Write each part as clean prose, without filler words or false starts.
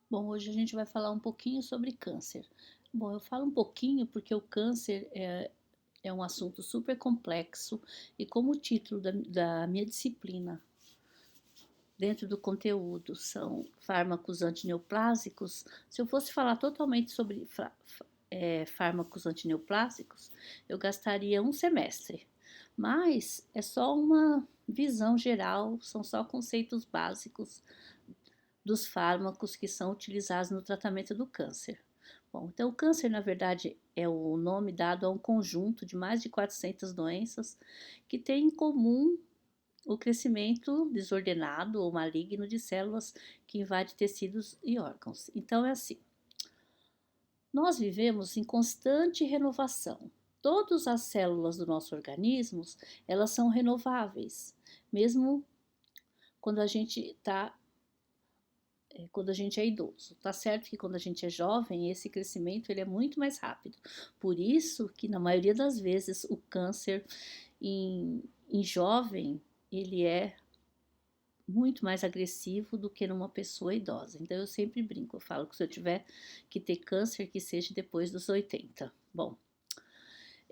Bom, hoje a gente vai falar um pouquinho sobre câncer. Bom, eu falo um pouquinho porque o câncer é um assunto super complexo e como o título da minha disciplina dentro do conteúdo são fármacos antineoplásicos, se eu fosse falar totalmente sobre fármacos antineoplásicos, eu gastaria um semestre. Mas é só uma visão geral, são só conceitos básicos dos fármacos que são utilizados no tratamento do câncer. Bom, então o câncer, na verdade, é o nome dado a um conjunto de mais de 400 doenças que têm em comum o crescimento desordenado ou maligno de células que invadem tecidos e órgãos. Então é assim, nós vivemos em constante renovação. Todas as células do nosso organismo, elas são renováveis, mesmo quando a gente está quando a gente é idoso. Tá certo que quando a gente é jovem, esse crescimento ele é muito mais rápido. Por isso que na maioria das vezes o câncer em jovem, ele é muito mais agressivo do que numa pessoa idosa. Então eu sempre brinco, eu falo que se eu tiver que ter câncer, que seja depois dos 80. Bom,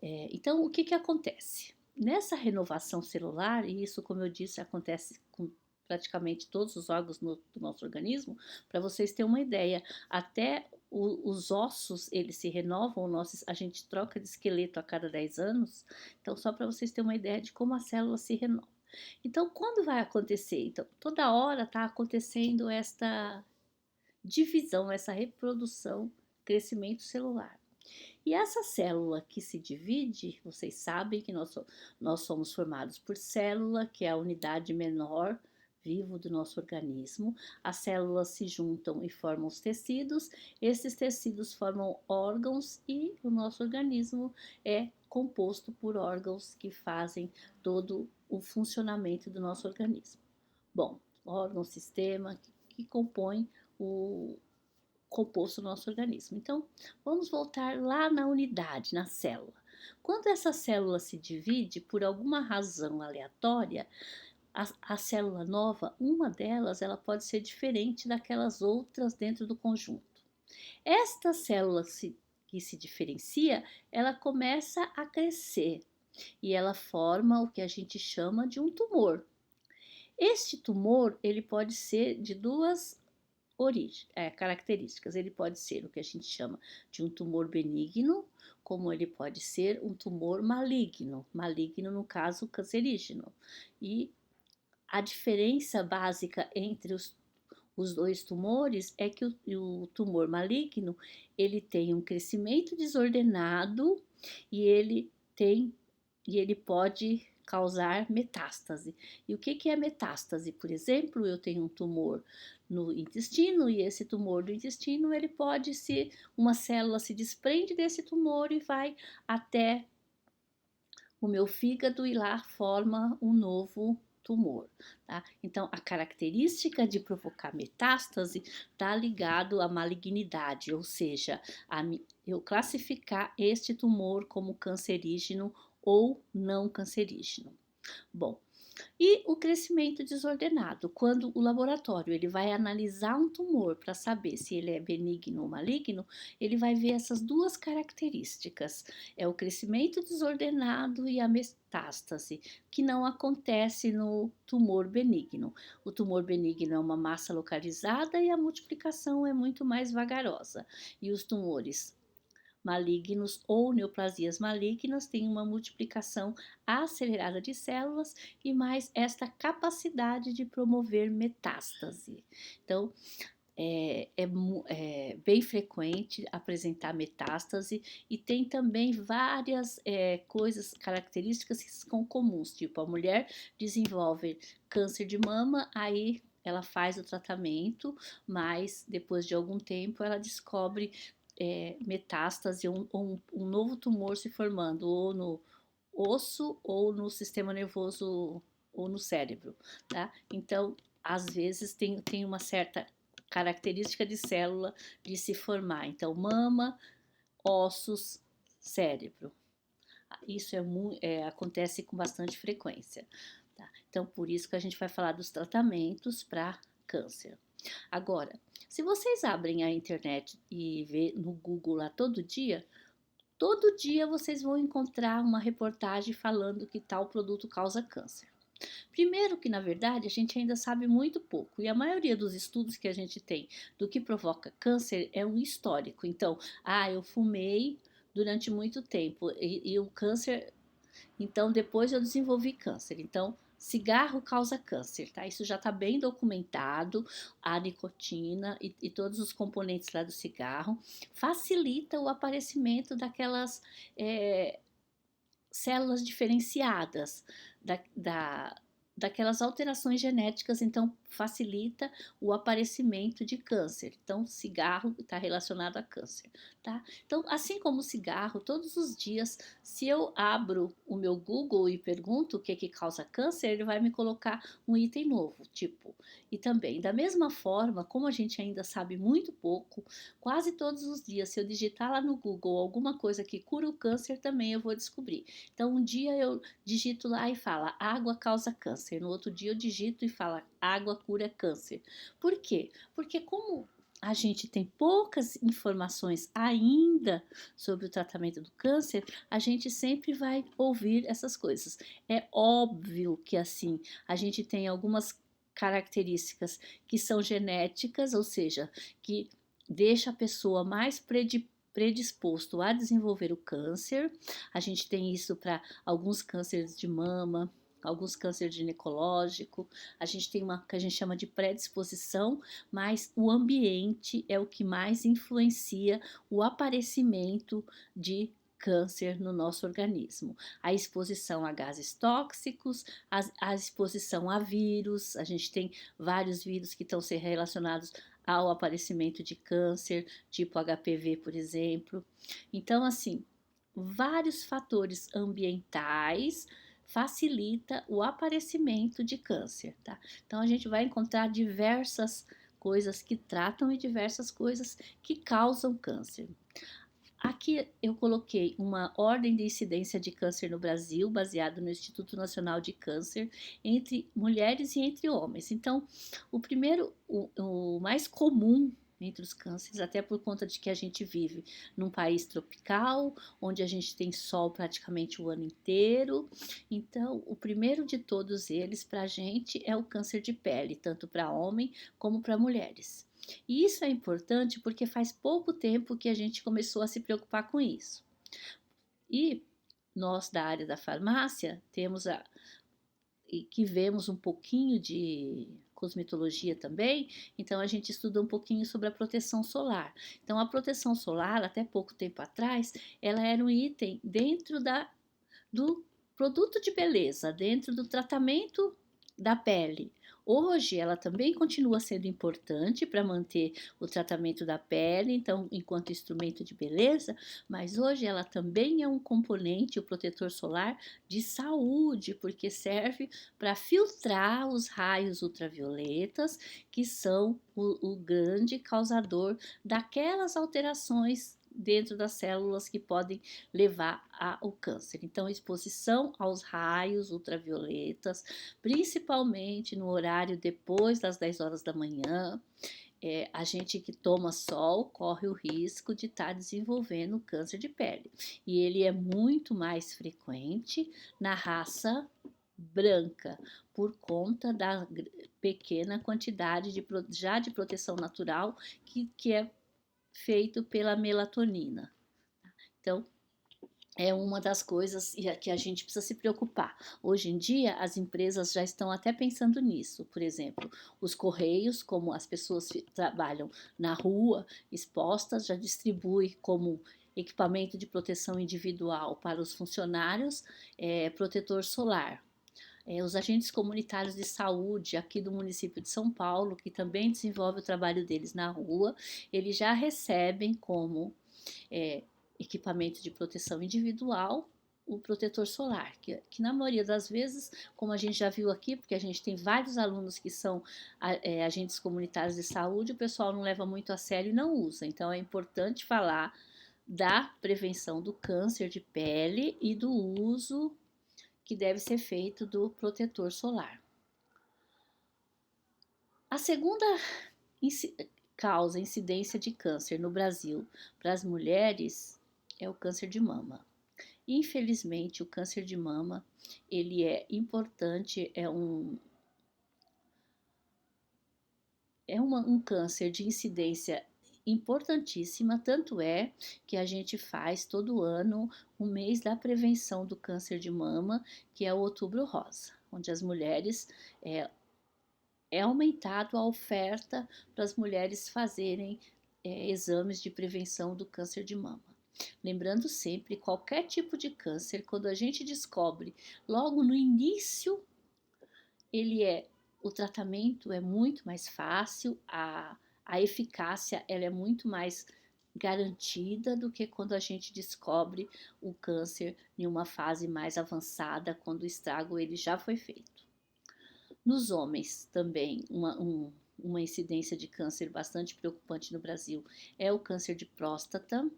então o que que acontece? Nessa renovação celular, e isso, como eu disse, acontece com praticamente todos os órgãos do nosso organismo, para vocês terem uma ideia, até os ossos, eles se renovam, a gente troca de esqueleto a cada 10 anos, então só para vocês terem uma ideia de como a célula se renova. Então, quando vai acontecer? Então, toda hora está acontecendo esta divisão, essa reprodução, crescimento celular. E essa célula que se divide, vocês sabem que nós somos formados por célula, que é a unidade menor vivo do nosso organismo. As células se juntam e formam os tecidos, esses tecidos formam órgãos e o nosso organismo é composto por órgãos que fazem todo o funcionamento do nosso organismo. Bom, órgão, sistema que compõe o, composto do nosso organismo. Então, vamos voltar lá na unidade, na célula. Quando essa célula se divide, por alguma razão aleatória, a célula nova, uma delas, ela pode ser diferente daquelas outras dentro do conjunto. Esta célula que se diferencia, ela começa a crescer e ela forma o que a gente chama de um tumor. Este tumor, ele pode ser de duas características. Ele pode ser o que a gente chama de um tumor benigno, como ele pode ser um tumor maligno, maligno no caso cancerígeno. E a diferença básica entre os dois tumores é que o tumor maligno ele tem um crescimento desordenado e ele pode causar metástase. E o que que é metástase? Por exemplo, eu tenho um tumor no intestino e esse tumor do intestino ele pode ser uma célula se desprende desse tumor e vai até o meu fígado e lá forma um novo tumor, tá? Então, a característica de provocar metástase está ligado à malignidade, ou seja, eu classificar este tumor como cancerígeno ou não cancerígeno. Bom, e o crescimento desordenado, quando o laboratório ele vai analisar um tumor para saber se ele é benigno ou maligno, ele vai ver essas duas características, é o crescimento desordenado e a metástase, que não acontece no tumor benigno. O tumor benigno é uma massa localizada e a multiplicação é muito mais vagarosa. E os tumores malignos ou neoplasias malignas têm uma multiplicação acelerada de células e mais esta capacidade de promover metástase. Então, é bem frequente apresentar metástase e tem também várias coisas, características que são comuns, tipo a mulher desenvolve câncer de mama, aí ela faz o tratamento, mas depois de algum tempo ela descobre metástase, um novo tumor se formando, ou no osso, ou no sistema nervoso, ou no cérebro, tá? Então, às vezes tem uma certa característica de célula de se formar. Então, mama, ossos, cérebro. Isso acontece com bastante frequência. Tá? Então, por isso que a gente vai falar dos tratamentos para câncer. Agora, se vocês abrem a internet e vê no Google lá todo dia vocês vão encontrar uma reportagem falando que tal produto causa câncer. Primeiro que, na verdade, a gente ainda sabe muito pouco, e a maioria dos estudos que a gente tem do que provoca câncer é um histórico. Então, eu fumei durante muito tempo e o câncer, então depois eu desenvolvi câncer. Então, cigarro causa câncer, tá? Isso já está bem documentado, a nicotina e todos os componentes lá do cigarro facilita o aparecimento daquelas células diferenciadas da, da, daquelas alterações genéticas, então facilita o aparecimento de câncer. Então, cigarro está relacionado a câncer, tá? Então, assim como o cigarro, todos os dias, se eu abro o meu Google e pergunto o que causa câncer, ele vai me colocar um item novo, tipo. E também, da mesma forma, como a gente ainda sabe muito pouco, quase todos os dias, se eu digitar lá no Google alguma coisa que cura o câncer, também eu vou descobrir. Então, um dia eu digito lá e fala água causa câncer. No outro dia eu digito e fala água cura câncer. Por quê? Porque como a gente tem poucas informações ainda sobre o tratamento do câncer, a gente sempre vai ouvir essas coisas. É óbvio que assim, a gente tem algumas características que são genéticas, ou seja, que deixa a pessoa mais predisposto a desenvolver o câncer. A gente tem isso para alguns cânceres de mama, alguns cânceres ginecológico. A gente tem uma que a gente chama de predisposição, mas o ambiente é o que mais influencia o aparecimento de câncer no nosso organismo. A exposição a gases tóxicos, a exposição a vírus, a gente tem vários vírus que estão ser relacionados ao aparecimento de câncer, tipo HPV, por exemplo. Então, assim, vários fatores ambientais facilita o aparecimento de câncer, tá? Então a gente vai encontrar diversas coisas que tratam e diversas coisas que causam câncer. Aqui eu coloquei uma ordem de incidência de câncer no Brasil, baseado no Instituto Nacional de Câncer, entre mulheres e entre homens. Então, o primeiro, o mais comum entre os cânceres, até por conta de que a gente vive num país tropical, onde a gente tem sol praticamente o ano inteiro. Então, o primeiro de todos eles para a gente é o câncer de pele, tanto para homem como para mulheres. E isso é importante porque faz pouco tempo que a gente começou a se preocupar com isso. E nós da área da farmácia temos e que vemos um pouquinho de cosmetologia também, então a gente estuda um pouquinho sobre a proteção solar. Então a proteção solar, até pouco tempo atrás, ela era um item dentro do produto de beleza, dentro do tratamento da pele. Hoje ela também continua sendo importante para manter o tratamento da pele, então, enquanto instrumento de beleza, mas hoje ela também é um componente, o protetor solar, de saúde, porque serve para filtrar os raios ultravioletas, que são o grande causador daquelas alterações dentro das células que podem levar ao câncer. Então, exposição aos raios ultravioletas, principalmente no horário depois das 10 horas da manhã. A gente que toma sol corre o risco de estar desenvolvendo câncer de pele. E ele é muito mais frequente na raça branca, por conta da pequena quantidade de proteção natural que é feito pela melatonina. Então, é uma das coisas que a gente precisa se preocupar. Hoje em dia, as empresas já estão até pensando nisso. Por exemplo, os correios, como as pessoas trabalham na rua, expostas, já distribui como equipamento de proteção individual para os funcionários, protetor solar. Os agentes comunitários de saúde aqui do município de São Paulo, que também desenvolve o trabalho deles na rua, eles já recebem como equipamento de proteção individual o protetor solar, que na maioria das vezes, como a gente já viu aqui, porque a gente tem vários alunos que são agentes comunitários de saúde, o pessoal não leva muito a sério e não usa. Então é importante falar da prevenção do câncer de pele e do uso que deve ser feito do protetor solar. A segunda inci- causa, incidência de câncer no Brasil para as mulheres é o câncer de mama. Infelizmente, o câncer de mama, ele é importante, um câncer de incidência importantíssima, tanto é que a gente faz todo ano o mês da prevenção do câncer de mama, que é o Outubro Rosa, onde as mulheres é aumentado a oferta para as mulheres fazerem exames de prevenção do câncer de mama. Lembrando sempre, qualquer tipo de câncer, quando a gente descobre logo no início, ele é o tratamento é muito mais fácil, a eficácia ela é muito mais garantida do que quando a gente descobre o câncer em uma fase mais avançada, quando o estrago ele já foi feito. Nos homens também, uma incidência de câncer bastante preocupante no Brasil é o câncer de próstata.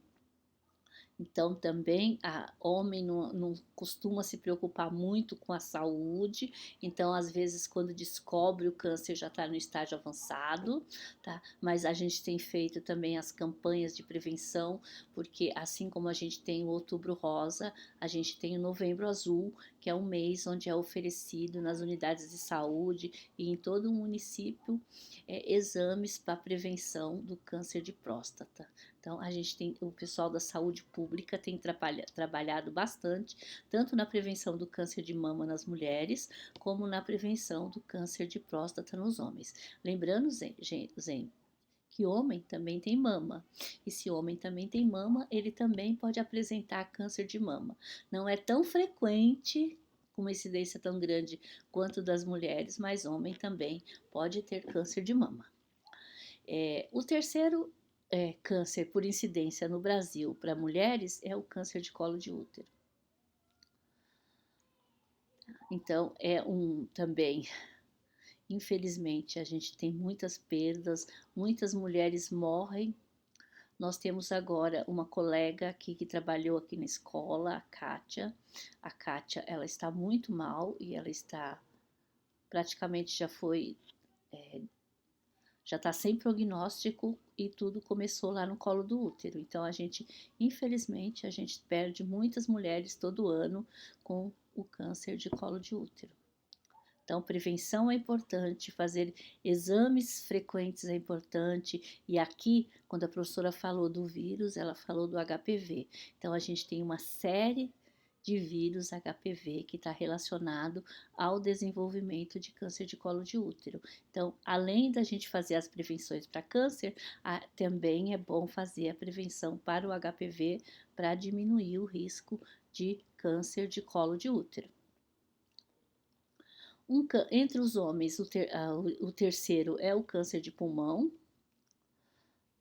Então, também, a homem não costuma se preocupar muito com a saúde, então, às vezes, quando descobre o câncer já está no estágio avançado, tá? Mas a gente tem feito também as campanhas de prevenção, porque assim como a gente tem o Outubro Rosa, a gente tem o Novembro Azul, que é um mês onde é oferecido nas unidades de saúde e em todo o município exames para prevenção do câncer de próstata. Então, a gente tem, o pessoal da saúde pública tem trabalhado bastante, tanto na prevenção do câncer de mama nas mulheres, como na prevenção do câncer de próstata nos homens. Lembrando, Zen, que homem também tem mama. E se homem também tem mama, ele também pode apresentar câncer de mama. Não é tão frequente, com uma incidência tão grande quanto das mulheres, mas homem também pode ter câncer de mama. O terceiro câncer por incidência no Brasil para mulheres é o câncer de colo de útero. Então, também, infelizmente, a gente tem muitas perdas, muitas mulheres morrem. Nós temos agora uma colega aqui que trabalhou aqui na escola, a Kátia. A Kátia, ela está muito mal e ela está praticamente já está sem prognóstico e tudo começou lá no colo do útero. Então infelizmente, a gente perde muitas mulheres todo ano com o câncer de colo de útero. Então, prevenção é importante, fazer exames frequentes é importante. E aqui, quando a professora falou do vírus, ela falou do HPV. Então, a gente tem uma série de vírus HPV que está relacionado ao desenvolvimento de câncer de colo de útero. Então, além da gente fazer as prevenções para câncer, também é bom fazer a prevenção para o HPV para diminuir o risco de câncer de colo de útero. Entre os homens, o terceiro é o câncer de pulmão.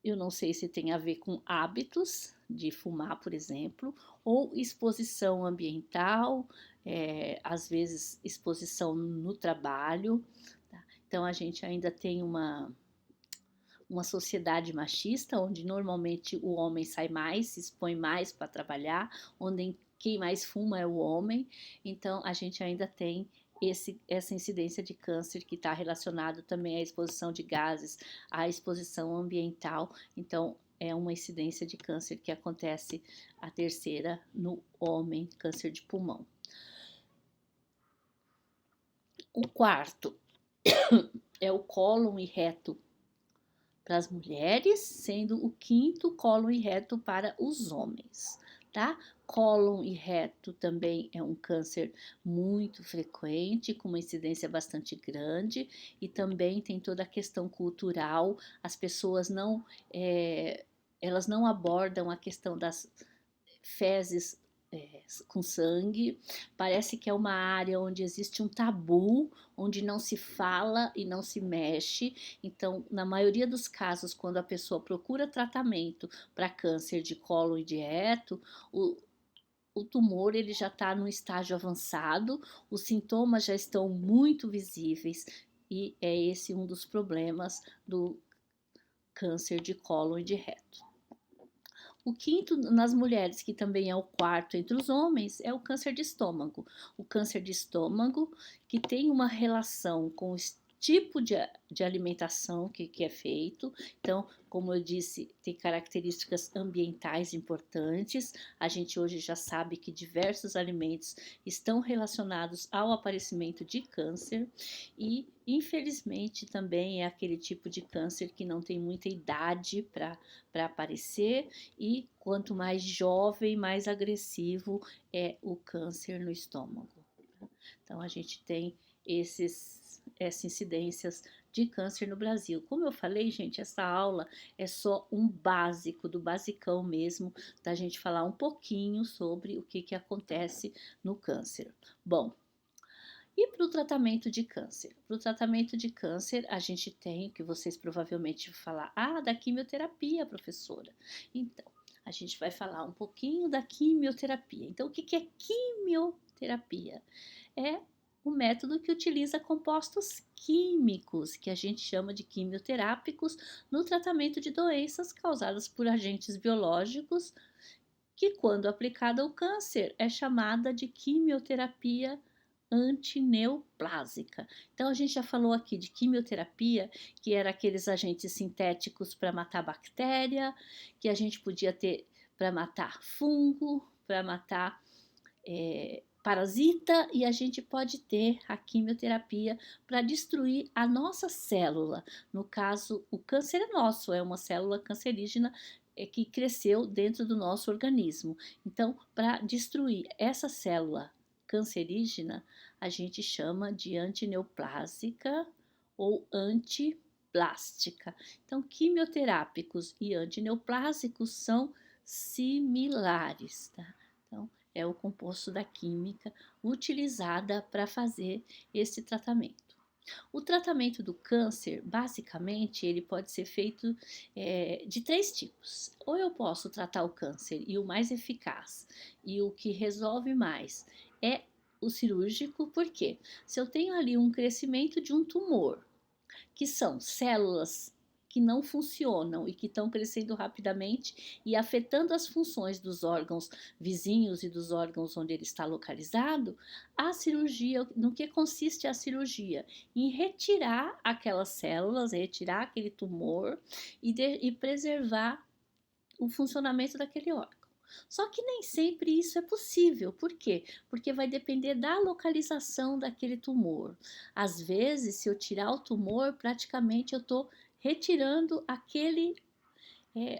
Eu não sei se tem a ver com hábitos de fumar, por exemplo, ou exposição ambiental, às vezes exposição no trabalho. Tá? Então, a gente ainda tem uma sociedade machista, onde normalmente o homem sai mais, se expõe mais para trabalhar, onde quem mais fuma é o homem. Então, a gente ainda tem essa incidência de câncer que está relacionado também à exposição de gases, à exposição ambiental. Então, é uma incidência de câncer que acontece a terceira no homem, câncer de pulmão. O quarto é o cólon e reto para as mulheres, sendo o quinto cólon e reto para os homens, tá? Cólon e reto também é um câncer muito frequente, com uma incidência bastante grande, e também tem toda a questão cultural. As pessoas elas não abordam a questão das fezes com sangue. Parece que é uma área onde existe um tabu, onde não se fala e não se mexe. Então, na maioria dos casos, quando a pessoa procura tratamento para câncer de colo e de reto, o tumor ele já está no estágio avançado, os sintomas já estão muito visíveis e é esse um dos problemas do câncer de colo e de reto. O quinto nas mulheres, que também é o quarto entre os homens, é o câncer de estômago. O câncer de estômago, que tem uma relação tipo de alimentação que é feito. Então, como eu disse, tem características ambientais importantes. A gente hoje já sabe que diversos alimentos estão relacionados ao aparecimento de câncer e, infelizmente, também é aquele tipo de câncer que não tem muita idade para aparecer e quanto mais jovem, mais agressivo é o câncer no estômago. Então, a gente tem essas incidências de câncer no Brasil. Como eu falei, gente, essa aula é só um básico, do basicão mesmo, da gente falar um pouquinho sobre o que acontece no câncer. Bom, e para o tratamento de câncer? Para o tratamento de câncer, a gente tem, que vocês provavelmente vão falar, da quimioterapia, professora. Então, a gente vai falar um pouquinho da quimioterapia. Então, o que é quimioterapia? É o método que utiliza compostos químicos, que a gente chama de quimioterápicos, no tratamento de doenças causadas por agentes biológicos, que, quando aplicada ao câncer, é chamada de quimioterapia antineoplásica. Então, a gente já falou aqui de quimioterapia, que era aqueles agentes sintéticos para matar bactéria, que a gente podia ter para matar fungo, para matar parasita, e a gente pode ter a quimioterapia para destruir a nossa célula. No caso, o câncer é nosso, é uma célula cancerígena que cresceu dentro do nosso organismo. Então, para destruir essa célula cancerígena, a gente chama de antineoplásica ou antiplástica. Então, quimioterápicos e antineoplásicos são similares, tá? Então, é o composto da química utilizada para fazer esse tratamento. O tratamento do câncer, basicamente, ele pode ser feito de 3 tipos. Ou eu posso tratar o câncer e o mais eficaz e o que resolve mais é o cirúrgico, porque se eu tenho ali um crescimento de um tumor, que são células que não funcionam e que estão crescendo rapidamente e afetando as funções dos órgãos vizinhos e dos órgãos onde ele está localizado, a cirurgia, no que consiste a cirurgia? Em retirar aquelas células, retirar aquele tumor e preservar o funcionamento daquele órgão. Só que nem sempre isso é possível. Por quê? Porque vai depender da localização daquele tumor. Às vezes, se eu tirar o tumor, praticamente eu estou retirando aquele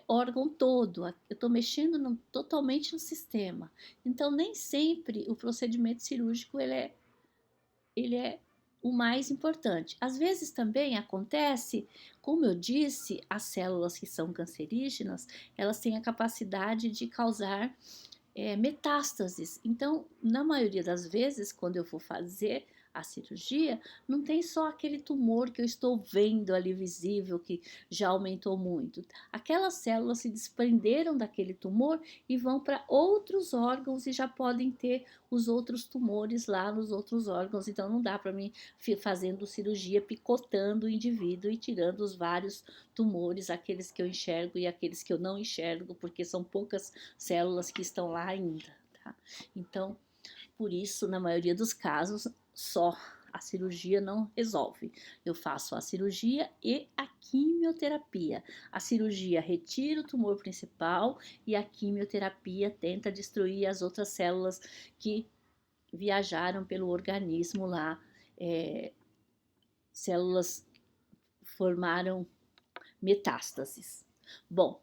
órgão todo, eu estou mexendo totalmente no sistema. Então, nem sempre o procedimento cirúrgico ele é o mais importante. Às vezes também acontece, como eu disse, as células que são cancerígenas, elas têm a capacidade de causar metástases. Então, na maioria das vezes, quando eu vou fazer a cirurgia, não tem só aquele tumor que eu estou vendo ali visível, que já aumentou muito. Aquelas células se desprenderam daquele tumor e vão para outros órgãos e já podem ter os outros tumores lá nos outros órgãos. Então, não dá para mim fazendo cirurgia, picotando o indivíduo e tirando os vários tumores, aqueles que eu enxergo e aqueles que eu não enxergo, porque são poucas células que estão lá ainda, tá? Então, por isso, na maioria dos casos, só a cirurgia não resolve. Eu faço a cirurgia e a quimioterapia. A cirurgia retira o tumor principal e a quimioterapia tenta destruir as outras células que viajaram pelo organismo lá. Células formaram metástases. Bom,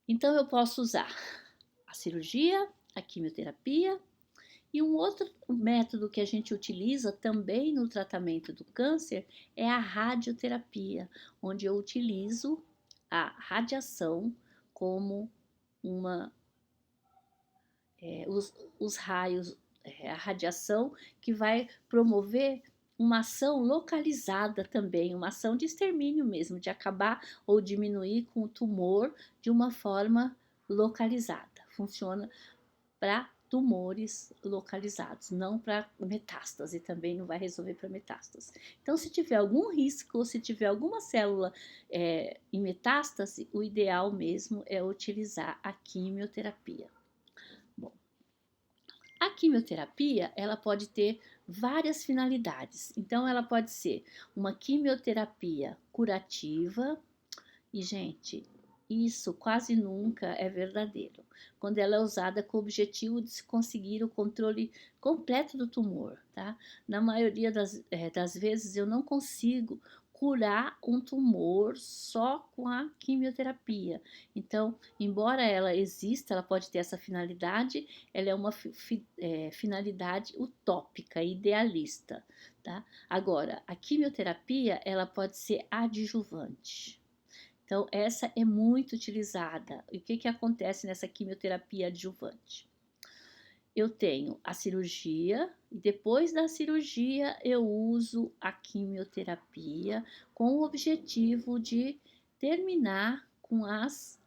então eu posso usar a cirurgia, a quimioterapia e um outro método que a gente utiliza também no tratamento do câncer é a radioterapia, onde eu utilizo a radiação como os raios, a radiação que vai promover uma ação localizada também, uma ação de extermínio mesmo, de acabar ou diminuir com o tumor de uma forma localizada. Funciona para tumores localizados, não para metástase, também não vai resolver para metástase. Então, se tiver algum risco, ou se tiver alguma célula em metástase, o ideal mesmo é utilizar a quimioterapia. Bom, a quimioterapia, ela pode ter várias finalidades. Então, ela pode ser uma quimioterapia curativa, e, gente, isso quase nunca é verdadeiro, quando ela é usada com o objetivo de se conseguir o controle completo do tumor, tá? Na maioria das vezes, eu não consigo curar um tumor só com a quimioterapia. Então, embora ela exista, ela pode ter essa finalidade, ela é uma finalidade utópica, idealista, tá? Agora, a quimioterapia, ela pode ser adjuvante. Então, essa é muito utilizada. E o que, que acontece nessa quimioterapia adjuvante? Eu tenho a cirurgia, e depois da cirurgia eu uso a quimioterapia com o objetivo de terminar com as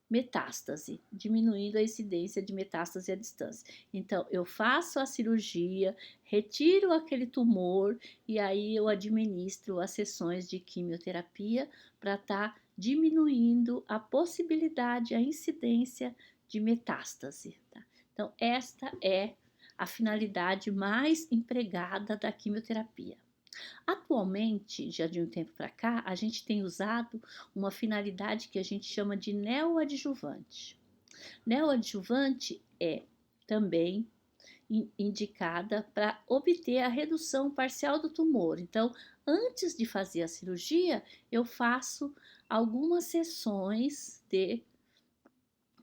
metástase, diminuindo a incidência de metástase à distância. Então, eu faço a cirurgia, retiro aquele tumor e aí eu administro as sessões de quimioterapia para estar diminuindo a possibilidade, a incidência de metástase. Tá? Então, esta é a finalidade mais empregada da quimioterapia. Atualmente, já de um tempo para cá, a gente tem usado uma finalidade que a gente chama de neoadjuvante. Neoadjuvante é também indicada para obter a redução parcial do tumor. Então, antes de fazer a cirurgia, eu faço algumas sessões de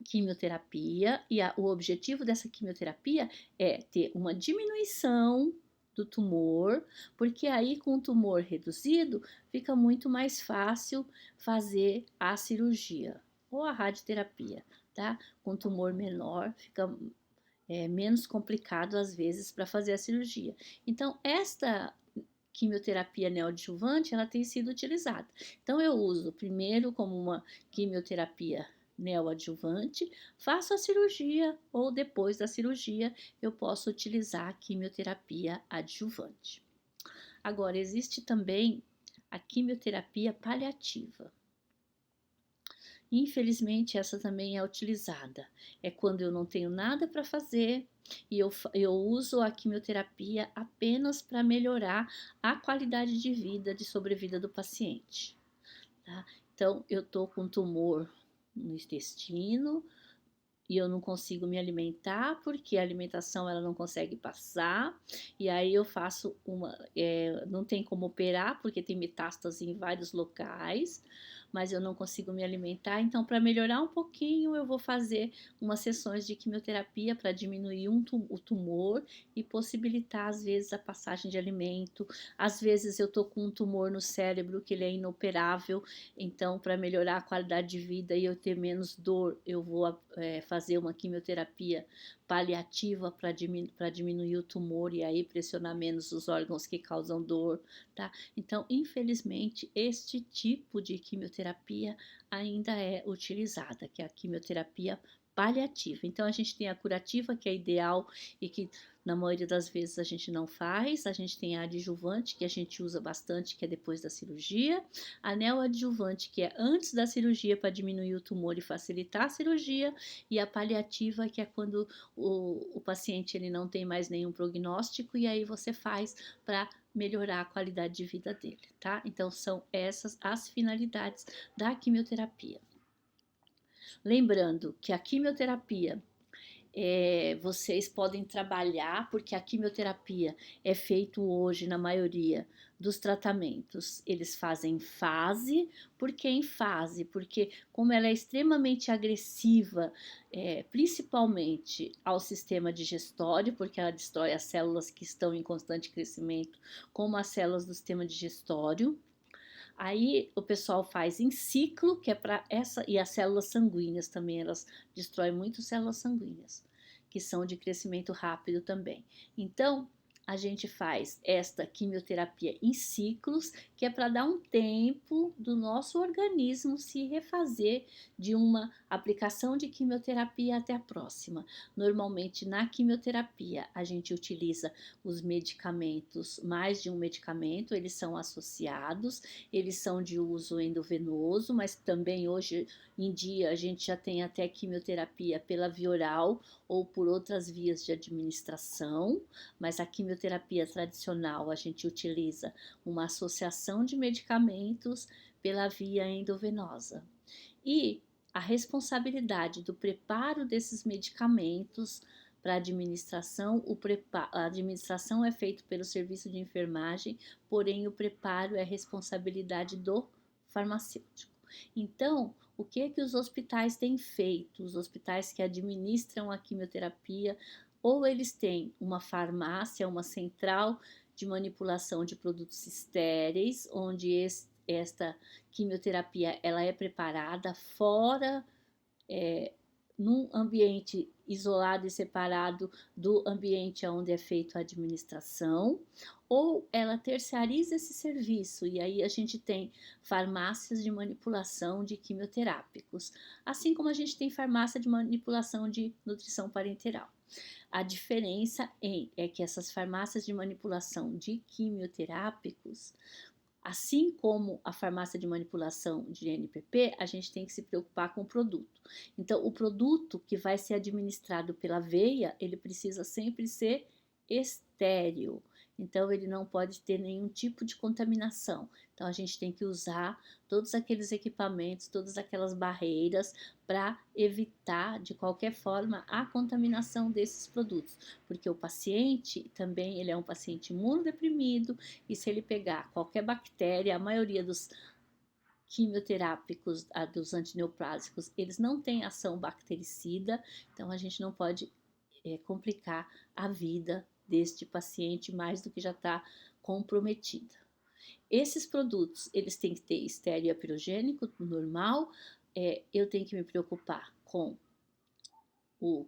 quimioterapia e o objetivo dessa quimioterapia é ter uma diminuição do tumor, porque aí com o tumor reduzido fica muito mais fácil fazer a cirurgia ou a radioterapia, tá? Com tumor menor fica menos complicado às vezes para fazer a cirurgia. Então, esta quimioterapia neoadjuvante, ela tem sido utilizada. Então, eu uso primeiro como uma quimioterapia neoadjuvante, faço a cirurgia ou depois da cirurgia eu posso utilizar a quimioterapia adjuvante. Agora, existe também a quimioterapia paliativa. Infelizmente, essa também é utilizada. É quando eu não tenho nada para fazer e eu uso a quimioterapia apenas para melhorar a qualidade de vida, de sobrevida do paciente. Tá? Então, eu estou com tumor no intestino e eu não consigo me alimentar porque a alimentação ela não consegue passar e aí eu faço não tem como operar porque tem metástase em vários locais, mas eu não consigo me alimentar, então para melhorar um pouquinho eu vou fazer umas sessões de quimioterapia para diminuir o tumor e possibilitar às vezes a passagem de alimento. Às vezes eu tô com um tumor no cérebro que ele é inoperável, então para melhorar a qualidade de vida e eu ter menos dor eu vou fazer uma quimioterapia paliativa para diminuir o tumor e aí pressionar menos os órgãos que causam dor, tá? Então, infelizmente, este tipo de quimioterapia ainda é utilizada, que é a quimioterapia paliativa. Então, a gente tem a curativa, que é ideal e que na maioria das vezes a gente não faz. A gente tem a adjuvante, que a gente usa bastante, que é depois da cirurgia. A neoadjuvante, que é antes da cirurgia para diminuir o tumor e facilitar a cirurgia. E a paliativa, que é quando o paciente ele não tem mais nenhum prognóstico e aí você faz para melhorar a qualidade de vida dele, tá? Então, são essas as finalidades da quimioterapia. Lembrando que a quimioterapia vocês podem trabalhar, porque a quimioterapia é feito hoje na maioria dos tratamentos. Eles fazem fase, por que em fase? Porque como ela é extremamente agressiva, principalmente ao sistema digestório, porque ela destrói as células que estão em constante crescimento, como as células do sistema digestório. Aí o pessoal faz em ciclo, que é para essa, e as células sanguíneas também, elas destroem muito células sanguíneas, que são de crescimento rápido também. Então, a gente faz esta quimioterapia em ciclos, que é para dar um tempo do nosso organismo se refazer de uma aplicação de quimioterapia até a próxima. Normalmente, na quimioterapia, a gente utiliza os medicamentos, mais de um medicamento, eles são associados, eles são de uso endovenoso, mas também hoje em dia a gente já tem até quimioterapia pela via oral ou por outras vias de administração, mas a quimioterapia quimioterapia tradicional, a gente utiliza uma associação de medicamentos pela via endovenosa. E a responsabilidade do preparo desses medicamentos para administração, a administração é feita pelo serviço de enfermagem, porém o preparo é responsabilidade do farmacêutico. Então, o que que os hospitais têm feito? Os hospitais que administram a quimioterapia, ou eles têm uma farmácia, uma central de manipulação de produtos estéreis, onde esta quimioterapia ela é preparada fora, num ambiente isolado e separado do ambiente onde é feita a administração, ou ela terceiriza esse serviço, e aí a gente tem farmácias de manipulação de quimioterápicos, assim como a gente tem farmácia de manipulação de nutrição parenteral. A diferença é que essas farmácias de manipulação de quimioterápicos, assim como a farmácia de manipulação de NPP, a gente tem que se preocupar com o produto. Então, o produto que vai ser administrado pela veia, ele precisa sempre ser estéril. Então, ele não pode ter nenhum tipo de contaminação. Então, a gente tem que usar todos aqueles equipamentos, todas aquelas barreiras para evitar, de qualquer forma, a contaminação desses produtos. Porque o paciente também, ele é um paciente imunodeprimido, e se ele pegar qualquer bactéria, a maioria dos quimioterápicos, dos antineoplásicos, eles não têm ação bactericida, então a gente não pode complicar a vida deste paciente mais do que já está comprometida. Esses produtos, eles têm que ter estéreo pirogênico normal, eu tenho que me preocupar com o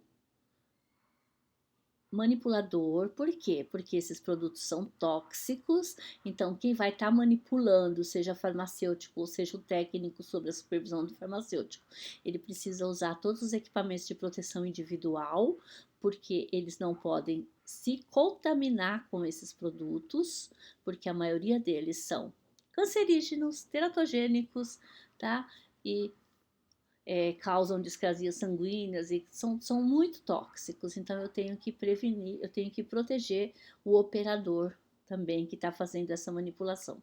manipulador. Por quê? Porque esses produtos são tóxicos, então quem vai estar manipulando, seja farmacêutico ou seja o técnico sob a supervisão do farmacêutico, ele precisa usar todos os equipamentos de proteção individual, porque eles não podem se contaminar com esses produtos, porque a maioria deles são cancerígenos, teratogênicos, tá? E causam discrasias sanguíneas e são muito tóxicos, então eu tenho que prevenir, eu tenho que proteger o operador também que está fazendo essa manipulação.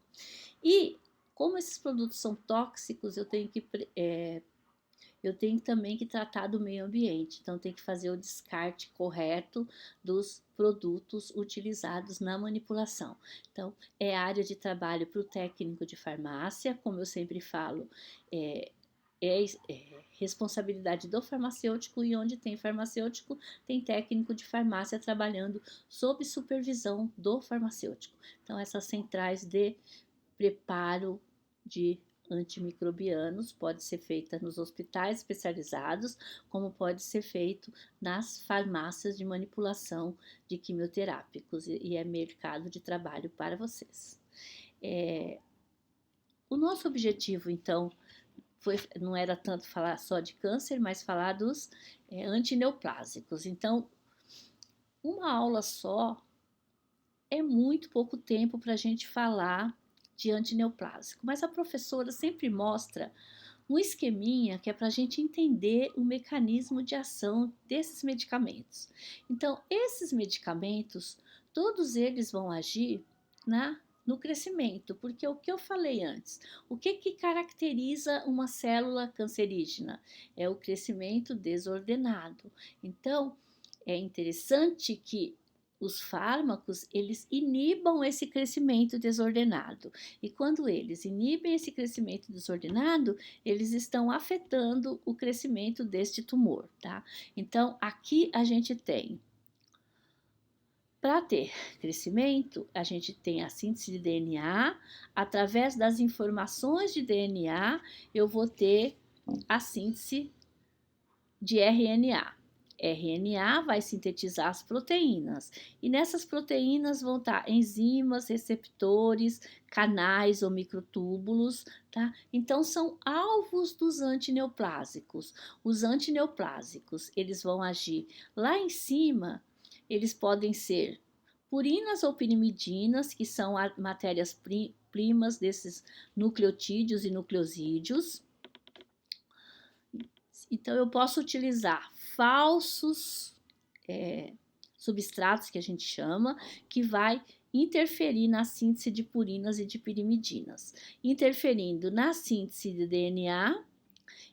E como esses produtos são tóxicos, eu tenho também que tratar do meio ambiente, então tem que fazer o descarte correto dos produtos utilizados na manipulação. Então, é área de trabalho para o técnico de farmácia, como eu sempre falo, é responsabilidade do farmacêutico, e onde tem farmacêutico, tem técnico de farmácia trabalhando sob supervisão do farmacêutico. Então, essas centrais de preparo de antimicrobianos pode ser feita nos hospitais especializados, como pode ser feito nas farmácias de manipulação de quimioterápicos, e é mercado de trabalho para vocês. O nosso objetivo, então, não era tanto falar só de câncer, mas falar dos antineoplásicos. Então, uma aula só é muito pouco tempo para a gente falar de antineoplásico, mas a professora sempre mostra um esqueminha que é para a gente entender o mecanismo de ação desses medicamentos. Então, esses medicamentos, todos eles vão agir no crescimento, porque o que eu falei antes, o que caracteriza uma célula cancerígena? É o crescimento desordenado. Então, é interessante que os fármacos, eles inibam esse crescimento desordenado. E quando eles inibem esse crescimento desordenado, eles estão afetando o crescimento deste tumor, tá? Então, aqui a gente tem, para ter crescimento, a gente tem a síntese de DNA. Através das informações de DNA, eu vou ter a síntese de RNA. RNA vai sintetizar as proteínas, e nessas proteínas vão estar enzimas, receptores, canais ou microtúbulos, tá? Então, são alvos dos antineoplásicos. Os antineoplásicos, eles vão agir lá em cima, eles podem ser purinas ou pirimidinas, que são matérias-primas desses nucleotídeos e nucleosídeos. Então, eu posso utilizar falsos substratos que a gente chama, que vai interferir na síntese de purinas e de pirimidinas, interferindo na síntese de DNA,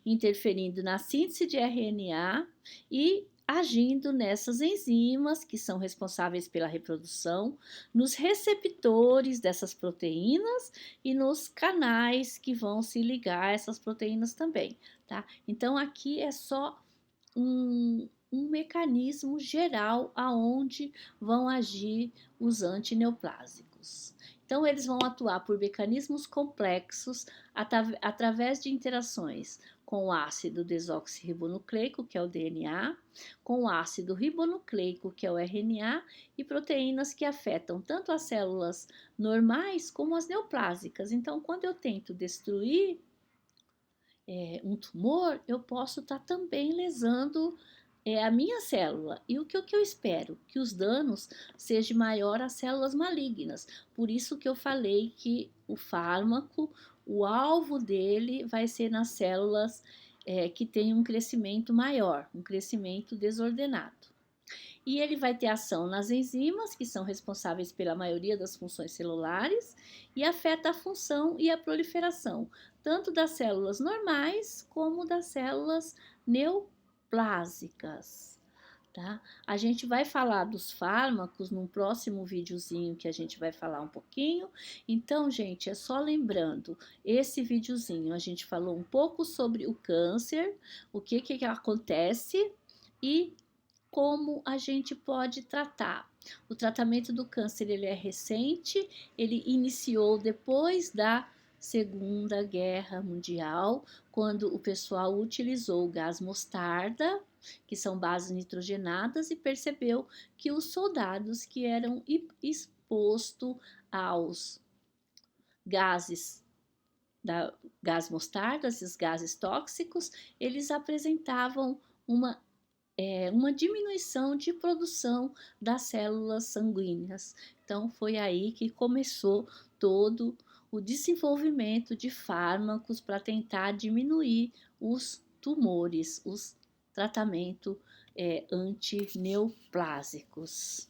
interferindo na síntese de RNA e agindo nessas enzimas que são responsáveis pela reprodução, nos receptores dessas proteínas e nos canais que vão se ligar a essas proteínas também, tá? Então aqui é só um mecanismo geral aonde vão agir os antineoplásicos. Então, eles vão atuar por mecanismos complexos através de interações com o ácido desoxirribonucleico, que é o DNA, com o ácido ribonucleico, que é o RNA, e proteínas que afetam tanto as células normais como as neoplásicas. Então, quando eu tento destruir um tumor, eu posso estar também lesando a minha célula. E o que eu espero? Que os danos sejam maior às células malignas. Por isso que eu falei que o fármaco, o alvo dele vai ser nas células que têm um crescimento maior, um crescimento desordenado. E ele vai ter ação nas enzimas, que são responsáveis pela maioria das funções celulares, e afeta a função e a proliferação, tanto das células normais como das células neoplásicas. Tá? A gente vai falar dos fármacos num próximo videozinho que a gente vai falar um pouquinho. Então, gente, é só lembrando, esse videozinho a gente falou um pouco sobre o câncer, o que acontece e como a gente pode tratar. O tratamento do câncer ele é recente, ele iniciou depois da Segunda Guerra Mundial, quando o pessoal utilizou o gás mostarda, que são bases nitrogenadas, e percebeu que os soldados que eram expostos aos gases da gás mostarda, esses gases tóxicos, eles apresentavam uma diminuição de produção das células sanguíneas. Então, foi aí que começou todo o desenvolvimento de fármacos para tentar diminuir os tumores, os tratamentos antineoplásicos.